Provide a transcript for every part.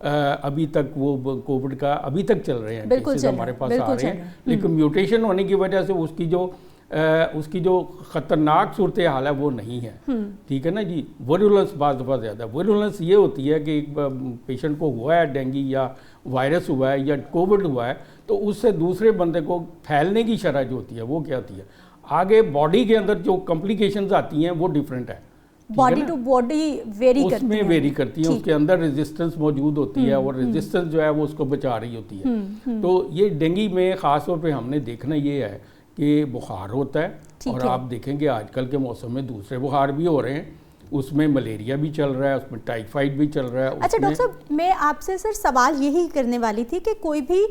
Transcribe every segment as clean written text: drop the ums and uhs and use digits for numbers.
ابھی تک وہ کووڈ کا ابھی تک چل رہے ہیں کیسز ہمارے پاس آ رہے ہیں، لیکن میوٹیشن ہونے کی وجہ سے اس کی جو خطرناک صورتحال ہے وہ نہیں ہے، ٹھیک ہے نا جی۔ ویرولنس بعض دفعہ زیادہ، ویرولنس یہ ہوتی ہے کہ ایک پیشنٹ کو ہوا ہے ڈینگی یا وائرس ہوا ہے یا کووڈ ہوا ہے تو اس سے دوسرے بندے کو پھیلنے کی شرح جو ہوتی ہے وہ کیا ہوتی ہے، آگے باڈی کے اندر جو کمپلیکیشنز آتی ہیں وہ ڈیفرنٹ ہے، باڈی ٹو باڈی ویری کرتی ہے، اس میں ویری کرتی ہے، اس کے اندر ریزسٹنس موجود ہوتی ہے اور ریزسٹنس جو ہے وہ اس کو بچا رہی ہوتی ہے۔ تو یہ ڈینگی میں خاص طور پہ ہم نے دیکھنا یہ ہے کہ بخار ہوتا ہے، اور آپ دیکھیں گے آج کل کے موسم میں دوسرے بخار بھی ہو رہے ہیں، اس میں ملیریا بھی چل رہا ہے، اس میں ٹائیفائڈ بھی چل رہا ہے۔ اچھا ڈاکٹر صاحب، میں آپ سے سر سوال یہی کرنے والی تھی کہ کوئی بھی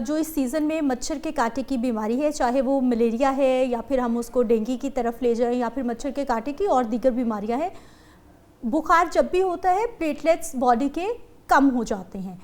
جو اس سیزن میں مچھر کے کاٹے کی بیماری ہے، چاہے وہ ملیریا ہے یا پھر ہم اس کو ڈینگی کی طرف لے جائیں یا پھر مچھر کے کاٹے کی اور دیگر بیماریاں ہیں، بخار جب بھی ہوتا ہے پلیٹلیٹس باڈی کے کم ہو جاتے ہیں،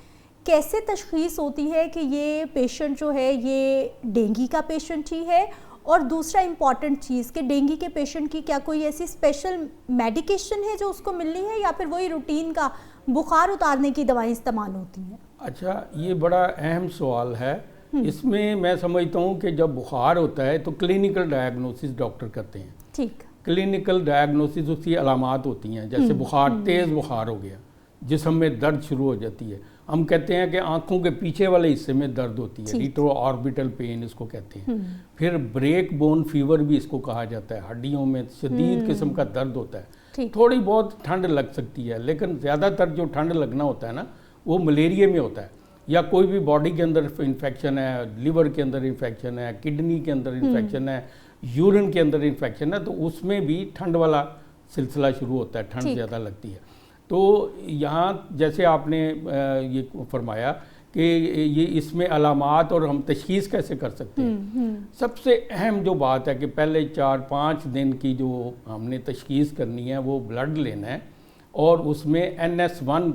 کیسے تشخیص ہوتی ہے کہ یہ پیشنٹ جو ہے یہ ڈینگی کا پیشنٹ ہی ہے؟ اور دوسرا امپورٹنٹ چیز کہ ڈینگی کے پیشنٹ کی کیا کوئی ایسی اسپیشل میڈیکیشن ہے جو اس کو ملنی ہے یا پھر وہی روٹین کا بخار اتارنے کی دوائیں استعمال ہوتی ہیں؟ اچھا، یہ بڑا اہم سوال ہے۔ اس میں سمجھتا ہوں کہ جب بخار ہوتا ہے تو کلینکل ڈائگنوسس ڈاکٹر کرتے ہیں۔ ٹھیک، کلینکل ڈائگنوسس اس کی علامات ہوتی ہیں، جیسے بخار، تیز بخار ہو گیا، جسم میں درد شروع ہو جاتی ہے، ہم کہتے ہیں کہ آنکھوں کے پیچھے والے حصے میں درد ہوتی ہے، ریٹرو آربیٹل پین اس کو کہتے ہیں۔ پھر بریک بون فیور بھی اس کو کہا جاتا ہے، ہڈیوں میں شدید قسم کا درد ہوتا ہے، تھوڑی بہت ٹھنڈ لگ سکتی ہے، لیکن زیادہ تر جو ٹھنڈ لگنا ہوتا ہے نا وہ ملیریا میں ہوتا ہے، یا کوئی بھی باڈی کے اندر انفیکشن ہے، لیور کے اندر انفیکشن ہے، کڈنی کے اندر انفیکشن ہے، یورین کے اندر انفیکشن ہے، تو اس میں بھی ٹھنڈ والا سلسلہ شروع ہوتا ہے، ٹھنڈ زیادہ لگتی ہے۔ تو یہاں جیسے آپ نے یہ فرمایا کہ یہ اس میں علامات اور ہم تشخیص کیسے کر سکتے ہیں، سب سے اہم جو بات ہے کہ پہلے 4-5 دن کی جو ہم نے تشخیص کرنی ہے وہ بلڈ لینا ہے اور اس میں NS1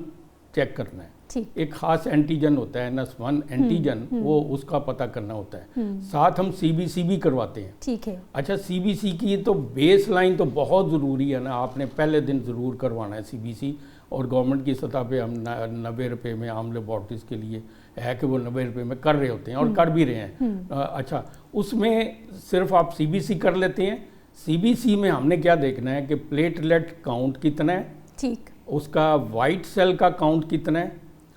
چیک کرنا ہے، ایک خاص اینٹیجن ہوتا ہے NS1 اینٹیجن، وہ اس کا پتہ کرنا ہوتا ہے، ساتھ ہم CBC بھی کرواتے ہیں۔ ٹھیک ہے، اچھا CBC کی تو بیس لائن تو بہت ضروری ہے نا، آپ نے پہلے دن ضرور کروانا ہے CBC، اور گورنمنٹ کی سطح پہ ہم 90 روپے میں عام لیبارٹریز کے لیے ہے کہ وہ 90 روپے میں کر رہے ہوتے ہیں اور کر بھی رہے ہیں۔ اچھا، اس میں صرف آپ CBC کر لیتے ہیں، CBC میں ہم نے کیا دیکھنا ہے کہ پلیٹلیٹ کاؤنٹ کتنا ہے، ٹھیک، اس کا وائٹ سیل کا کاؤنٹ کتنا ہے،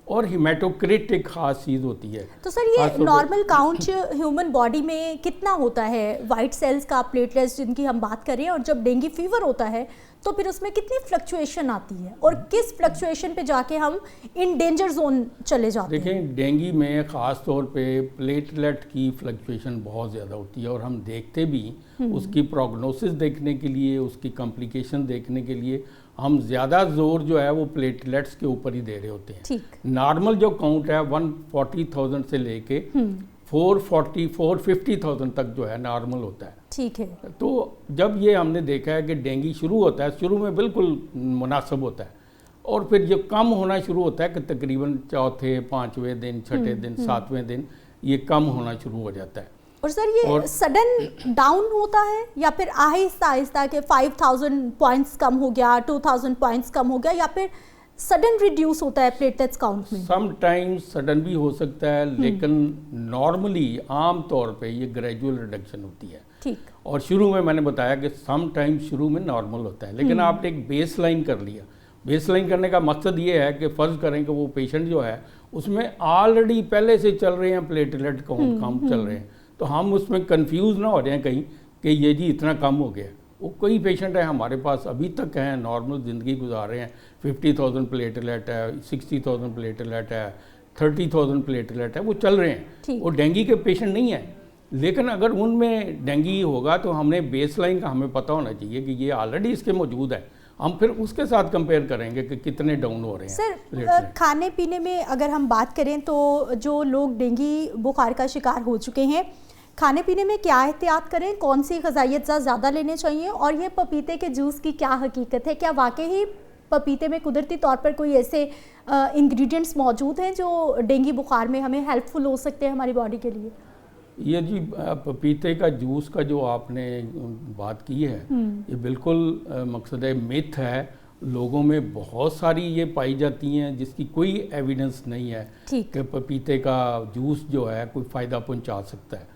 اور ہیمیٹوکریٹ ایک خاص چیز ہوتی ہے۔ تو سر یہ نارمل کاؤنٹ ہیومن باڈی میں کتنا ہوتا ہے وائٹ سیلز کا، پلیٹلیٹس جن کی ہم بات کریں، اور جب ڈینگی فیور ہوتا ہے تو پھر اس میں کتنی فلکچویشن آتی ہے اور کس فلکچویشن پہ جا کے ہم ان ڈینجر زون چلے جاتے ہیں؟ دیکھیں، ڈینگی میں خاص طور پہ پلیٹلیٹ کی فلکچویشن بہت زیادہ ہوتی ہے، اور ہم دیکھتے بھی اس کی پروگنوسس دیکھنے کے لیے، اس کی کمپلیکیشن دیکھنے کے لیے ہم زیادہ زور جو ہے وہ پلیٹلیٹس کے اوپر ہی دے رہے ہوتے ہیں۔ نارمل جو کاؤنٹ ہے 140,000 سے لے کے 450,000 تک جو ہے نارمل ہوتا ہے۔ ٹھیک ہے، تو جب یہ ہم نے دیکھا ہے کہ ڈینگی شروع ہوتا ہے، شروع میں بالکل مناسب ہوتا ہے، اور پھر جب کم ہونا شروع ہوتا ہے کہ تقریباً 4تھے 5ویں دن، 6ٹھے دن، 7ویں دن یہ کم ہونا شروع ہو جاتا ہے۔ اور سر یہ سڈن ڈاؤن ہوتا ہے یا پھر آہستہ آہستہ کہ 5,000 پوائنٹس کم ہو گیا، 2,000 پوائنٹس کم ہو گیا، یا پھر سڈن ریڈیوس ہوتا ہے پلیٹلیٹس کاؤنٹ میں؟ سم ٹائم سڈن بھی ہو سکتا ہے، لیکن نارملی عام طور پہ یہ گریجول ریڈکشن ہوتی ہے۔ ٹھیک، اور شروع میں نے بتایا کہ سم ٹائم شروع میں نارمل ہوتا ہے، لیکن آپ نے ایک بیس لائن کر لیا۔ بیس لائن کرنے کا مقصد یہ ہے کہ فرض کریں کہ وہ پیشنٹ جو ہے اس میں آلریڈی پہلے سے چل رہے ہیں پلیٹلیٹ کاؤنٹ کم چل رہے ہیں، تو ہم اس میں کنفیوز نہ ہو جائیں کہیں کہ یہ جی اتنا کم ہو گیا۔ وہ کئی پیشنٹ ہیں ہمارے پاس ابھی تک ہیں، نارمل زندگی گزار رہے ہیں، 50,000 پلیٹلیٹ ہے، 60,000 پلیٹلیٹ ہے، 30,000 پلیٹلیٹ ہے، وہ چل رہے ہیں، وہ ڈینگی کے پیشنٹ نہیں ہیں۔ لیکن اگر ان میں ڈینگی ہوگا تو ہم نے بیس لائن کا ہمیں پتہ ہونا چاہیے کہ یہ آلریڈی اس کے موجود ہے، ہم پھر اس کے ساتھ کمپیئر کریں گے کہ کتنے ڈاؤن ہو رہے ہیں۔ سر کھانے پینے میں اگر ہم بات کریں تو جو لوگ ڈینگی بخار کا شکار ہو چکے ہیں، کھانے پینے میں کیا احتیاط کریں، کون سی غذائیت زیادہ لینے چاہیے، اور یہ پپیتے کے جوس کی کیا حقیقت ہے؟ کیا واقعی پپیتے میں قدرتی طور پر کوئی ایسے انگریڈینٹس موجود ہیں جو ڈینگی بخار میں ہمیں ہیلپ فل ہو سکتے ہیں ہماری باڈی کے لیے؟ یہ جی پپیتے کا جوس کا جو آپ نے بات کی ہے، یہ بالکل مقصد متھ ہے، لوگوں میں بہت ساری یہ پائی جاتی ہیں جس کی کوئی ایویڈنس نہیں ہے کہ پپیتے کا جوس جو ہے کوئی فائدہ پہنچا سکتا ہے،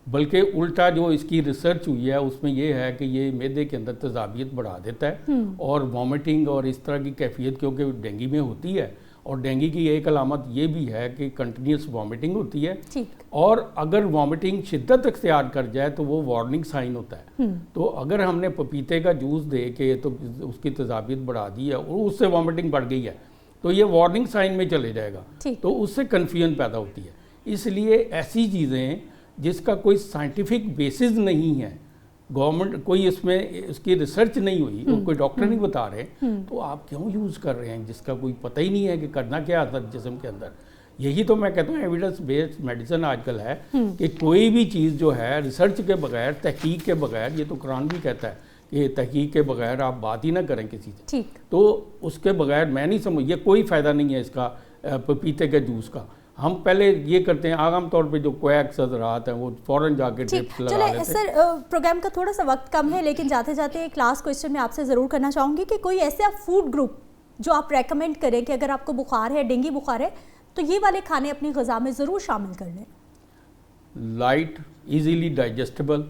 بلکہ الٹا جو اس کی ریسرچ ہوئی ہے اس میں یہ ہے کہ یہ معدے کے اندر تیزابیت بڑھا دیتا ہے اور وامٹنگ اور اس طرح کی کیفیت کیونکہ ڈینگی میں ہوتی ہے، اور ڈینگی کی ایک علامت یہ بھی ہے کہ کنٹینیوس وامٹنگ ہوتی ہے، اور اگر وامٹنگ شدت اختیار کر جائے تو وہ وارننگ سائن ہوتا ہے۔ تو اگر ہم نے پپیتے کا جوس دے کے تو اس کی تیزابیت بڑھا دی ہے اور اس سے وامٹنگ بڑھ گئی ہے تو یہ وارننگ سائن میں چلے جائے گا، تو اس سے کنفیوژن پیدا ہوتی ہے۔ اس لیے ایسی چیزیں جس کا کوئی سائنٹیفک بیسز نہیں ہے، گورنمنٹ کوئی اس میں اس کی ریسرچ نہیں ہوئی اور کوئی ڈاکٹر نہیں بتا رہے، تو آپ کیوں یوز کر رہے ہیں جس کا کوئی پتہ ہی نہیں ہے کہ کرنا کیا ہے جسم کے اندر۔ یہی تو میں کہتا ہوں ایویڈنس بیسڈ میڈیسن آج کل ہے کہ کوئی بھی چیز جو ہے ریسرچ کے بغیر، تحقیق کے بغیر، یہ تو قرآن بھی کہتا ہے کہ تحقیق کے بغیر آپ بات ہی نہ کریں کسی سے، تو اس کے بغیر میں نہیں سمجھ، یہ کوئی فائدہ نہیں ہے اس کا پپیتے کے جوس کا۔ ہم پہلے یہ کرتے ہیں عام طور پہ جو کویکس حضرات ہیں وہ فوراً جا کے ڈرپس لگا لیتے ہیں۔ سر پروگرام کا تھوڑا سا وقت کم ہے لیکن جاتے جاتے ایک لاسٹ کویسچن میں آپ سے ضرور کرنا چاہوں گی کہ کوئی ایسا فوڈ گروپ جو آپ ریکمینڈ کریں کہ اگر آپ کو بخار ہے، ڈینگی بخار ہے، تو یہ والے کھانے اپنی غذا میں ضرور شامل کر لیں؟ لائٹ ایزیلی ڈائجسٹیبل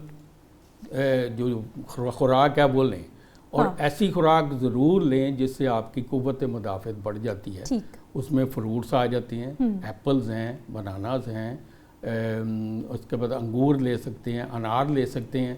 جو خوراک ہے وہ لیں، اور ایسی خوراک ضرور لیں جس سے آپ کی قوت مدافعت بڑھ جاتی ہے۔ اس میں فروٹس آ جاتی ہیں، ایپلز ہیں، بناناز ہیں، اس کے بعد انگور لے سکتے ہیں، انار لے سکتے ہیں،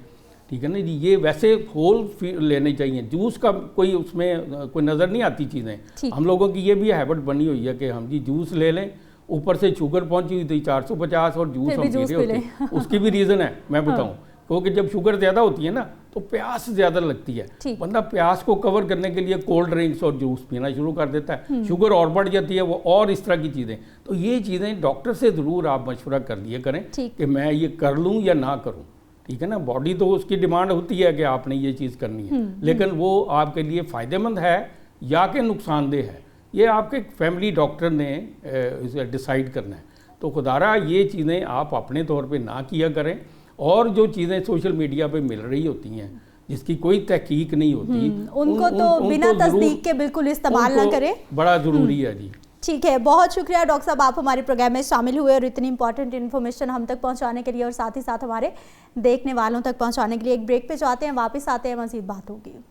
ٹھیک ہے نا جی۔ یہ ویسے ہول لینے چاہیے، جوس کا کوئی اس میں کوئی نظر نہیں آتی چیزیں۔ ہم لوگوں کی یہ بھی ہیبٹ بنی ہوئی ہے کہ ہم جی جوس لے لیں، اوپر سے شوگر پہنچی ہوئی تھی 450 اور جوس ہم پی رہے ہوتے ہیں۔ اس کی بھی ریزن ہے میں بتاؤں، کیونکہ جب شوگر زیادہ ہوتی ہے نا تو پیاس زیادہ لگتی ہے، بندہ پیاس کو کور کرنے کے لیے کولڈ ڈرنکس اور جوس پینا شروع کر دیتا ہے، شوگر اور بڑھ جاتی ہے وہ، اور اس طرح کی چیزیں۔ تو یہ چیزیں ڈاکٹر سے ضرور آپ مشورہ کر لیا کریں کہ میں یہ کر لوں یا نہ کروں، ٹھیک ہے نا۔ باڈی تو اس کی ڈیمانڈ ہوتی ہے کہ آپ نے یہ چیز کرنی ہے، لیکن وہ آپ کے لیے فائدہ مند ہے یا کہ نقصان دہ ہے، یہ آپ کے فیملی ڈاکٹر نے اسے ڈیسائیڈ کرنا ہے۔ تو خدارہ یہ چیزیں آپ اپنے طور پہ نہ کیا کریں، اور جو چیزیں سوشل میڈیا پہ مل رہی ہوتی ہیں جس کی کوئی تحقیق نہیں ہوتی، ان کو تو بنا تصدیق کے بالکل استعمال نہ کریں، بڑا ضروری ہے جی۔ ٹھیک ہے، بہت شکریہ ڈاکٹر صاحب، آپ ہمارے پروگرام میں شامل ہوئے اور اتنی امپورٹنٹ انفارمیشن ہم تک پہنچانے کے لیے اور ساتھ ہی ساتھ ہمارے دیکھنے والوں تک پہنچانے کے لیے۔ ایک بریک پہ جاتے ہیں، واپس آتے ہیں، مزید بات ہوگی۔